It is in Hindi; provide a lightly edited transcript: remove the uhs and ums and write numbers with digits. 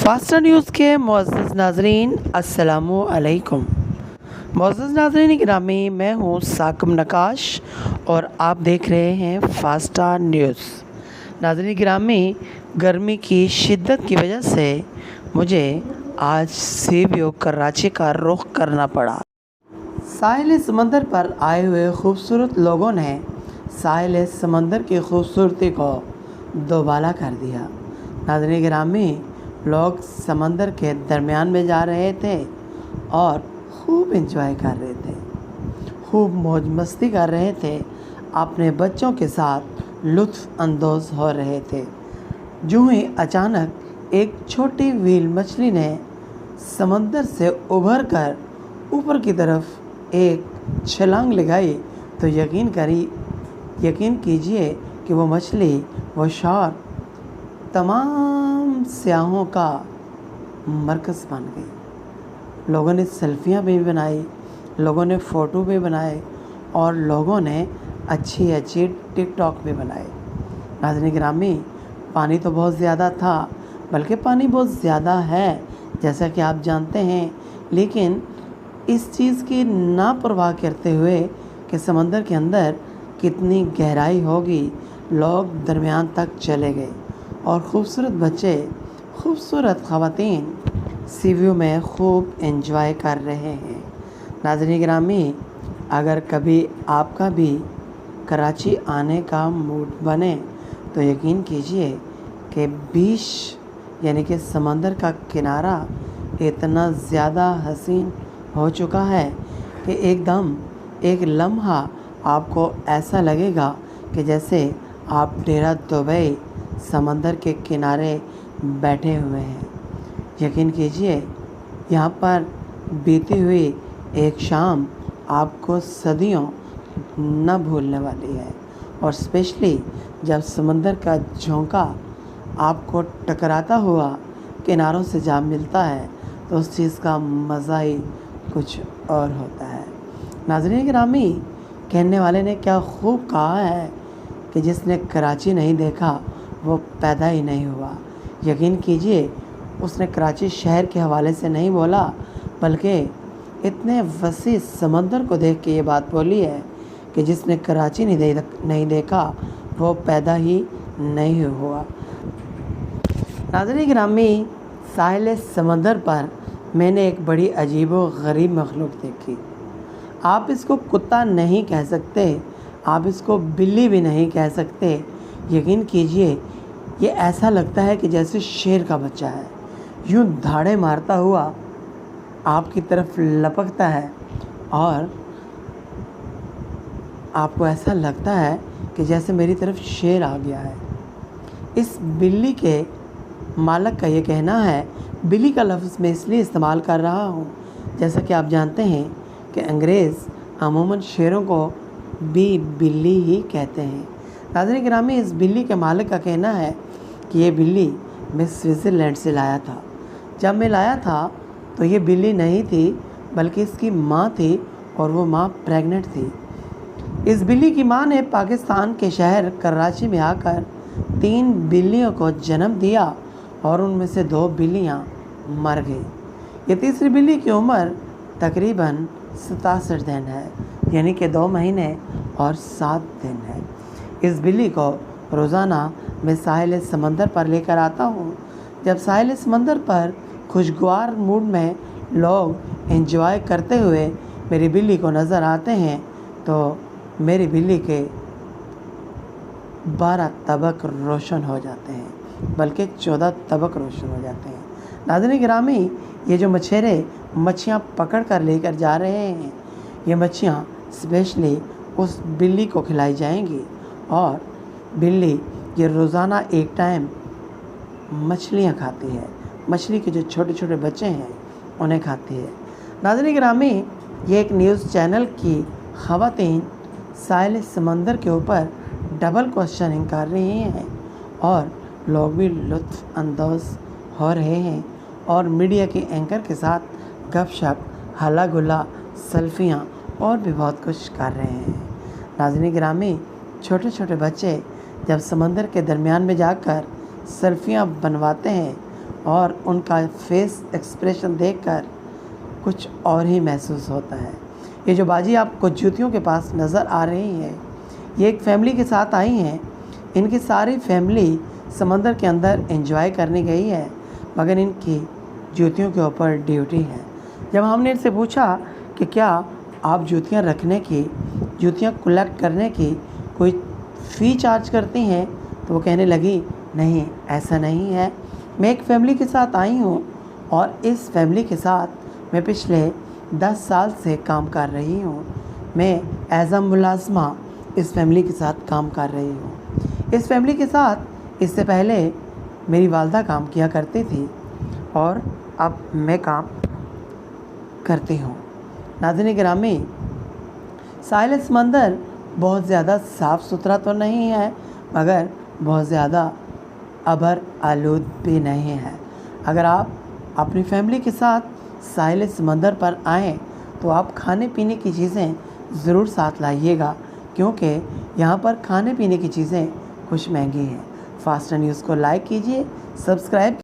फास्टर न्यूज़ के मुअज़्ज़ज़ नाज़रीन अस्सलामु अलैकुम। मुअज़्ज़ज़ नाज़रीन गिरामी, मैं हूँ साकिब नकाश और आप देख रहे हैं फास्टर न्यूज़। नाज़रीन गिरामी, गर्मी की शिद्दत की वजह से मुझे आज सी व्यू कराची का रुख करना पड़ा। साहिल समंदर पर आए हुए खूबसूरत लोगों ने साहिल समंदर की खूबसूरती को दोबाला कर दिया। नाज़रीन गिरामी, लोग समंदर के दरमियान में जा रहे थे और खूब एंजॉय कर रहे थे, खूब मौज मस्ती कर रहे थे, अपने बच्चों के साथ लुत्फ़ अंदोज़ हो रहे थे। यूँ ही अचानक एक छोटी व्हील मछली ने समंदर से उभर कर ऊपर की तरफ एक छलांग लगाई तो यकीन कीजिए कि वो मछली, वो शार्क तमाम सियाहों का मरकज़ बन गई। लोगों ने सेल्फियाँ भी बनाई, लोगों ने फ़ोटो भी बनाए और लोगों ने अच्छी टिकटॉक भी बनाए। नाज़रीन गिरामी, पानी तो बहुत ज़्यादा था, बल्कि पानी बहुत ज़्यादा है जैसा कि आप जानते हैं, लेकिन इस चीज़ की ना परवाह करते हुए कि समंदर के अंदर कितनी गहराई होगी, लोग दरमियान तक चले गए और ख़ूबसूरत बच्चे, ख़ूबसूरत ख़वातीन सी व्यू में खूब एंजॉय कर रहे हैं। नाज़रीन गिरामी, अगर कभी आपका भी कराची आने का मूड बने तो यकीन कीजिए कि बीच यानी कि समंदर का किनारा इतना ज़्यादा हसीन हो चुका है कि एकदम एक लम्हा आपको ऐसा लगेगा कि जैसे आप डेरा दुबई समंदर के किनारे बैठे हुए हैं। यकीन कीजिए, यहाँ पर बीती हुई एक शाम आपको सदियों न भूलने वाली है और स्पेशली जब समंदर का झोंका आपको टकराता हुआ किनारों से जा मिलता है तो उस चीज़ का मज़ा ही कुछ और होता है। नाज़रीन गिरामी, कहने वाले ने क्या खूब कहा है कि जिसने कराची नहीं देखा वो पैदा ही नहीं हुआ। यकीन कीजिए, उसने कराची शहर के हवाले से नहीं बोला, बल्कि इतने वसी समंदर को देख के ये बात बोली है कि जिसने कराची नहीं देखा वो पैदा ही नहीं हुआ। नाज़रीन गिरामी, साहिल समंदर पर मैंने एक बड़ी अजीब व गरीब मखलूक देखी। आप इसको कुत्ता नहीं कह सकते, आप इसको बिल्ली भी नहीं कह सकते। यकीन कीजिए, ये ऐसा लगता है कि जैसे शेर का बच्चा है, यूँ धाड़े मारता हुआ आपकी तरफ लपकता है और आपको ऐसा लगता है कि जैसे मेरी तरफ शेर आ गया है। इस बिल्ली के मालिक का ये कहना है, बिल्ली का लफ्ज़ मैं इसलिए इस्तेमाल कर रहा हूँ, जैसा कि आप जानते हैं कि अंग्रेज़ अमूमन शेरों को भी बिल्ली ही कहते हैं। नाज़रीन गिरामी, इस बिल्ली के मालिक का कहना है कि ये बिल्ली मैं स्विट्ज़रलैंड से लाया था। जब मैं लाया था तो ये बिल्ली नहीं थी, बल्कि इसकी माँ थी और वो माँ प्रेग्नेंट थी। इस बिल्ली की माँ ने पाकिस्तान के शहर कराची में आकर 3 बिल्लियों को जन्म दिया और उनमें से 2 बिल्लियाँ मर गई। ये तीसरी बिल्ली की उम्र तकरीबन 67 दिन है, यानी कि 2 महीने और 7 दिन है। इस बिल्ली को रोज़ाना मैं साहिल समंदर पर लेकर आता हूँ। जब साहिल समंदर पर खुशगवार मूड में लोग एंजॉय करते हुए मेरी बिल्ली को नज़र आते हैं तो मेरी बिल्ली के 12 तबक रोशन हो जाते हैं, बल्कि 14 तबक रोशन हो जाते हैं। नाज़रीन गिरामी, ये जो मछेरे मच्छियाँ पकड़ कर लेकर जा रहे हैं, ये मच्छियाँ स्पेशली उस बिल्ली को खिलाई जाएंगी और बिल्ली ये रोज़ाना एक टाइम मछलियाँ खाती है। मछली के जो छोटे छोटे बच्चे हैं उन्हें खाती है। नाज़रीन गिरामी, ये एक न्यूज़ चैनल की ख़वातीन साहिल समंदर के ऊपर डबल क्वेश्चनिंग कर रही हैं और लोग भी लुत्फ़ अंदोज़ हो रहे हैं और मीडिया के एंकर के साथ गपशप, हल्ला गुल्ला, सेल्फियाँ और भी बहुत कुछ कर रहे हैं। नाज़रीन गिरामी, छोटे छोटे बच्चे जब समंदर के दरमियान में जाकर सेल्फियाँ बनवाते हैं और उनका फेस एक्सप्रेशन देखकर कुछ और ही महसूस होता है। ये जो बाजी आपको जूतियों के पास नज़र आ रही है, ये एक फैमिली के साथ आई हैं। इनकी सारी फैमिली समंदर के अंदर एंजॉय करने गई है, मगर इनकी जूतियों के ऊपर ड्यूटी है। जब हमने इनसे पूछा कि क्या आप जूतियाँ रखने की, जूतियाँ कलेक्ट करने की कोई फ़ी चार्ज करती हैं, तो वो कहने लगी, नहीं ऐसा नहीं है, मैं एक फ़ैमिली के साथ आई हूँ और इस फैमिली के साथ मैं पिछले 10 साल से काम कर रही हूँ। मैं एज़ अ मुलाज़मा इस फैमिली के साथ काम कर रही हूँ। इस फैमिली के साथ इससे पहले मेरी वालदा काम किया करती थी और अब मैं काम करती हूँ। नाज़रीन गिरामी, साहिल समंदर बहुत ज़्यादा साफ़ सुथरा तो नहीं है, मगर बहुत ज़्यादा अबर आलूद भी नहीं है। अगर आप अपनी फैमिली के साथ साहिल समंदर पर आएँ तो आप खाने पीने की चीज़ें ज़रूर साथ लाइएगा, क्योंकि यहाँ पर खाने पीने की चीज़ें कुछ महंगी हैं। फास्टा न्यूज़ को लाइक कीजिए, सब्सक्राइब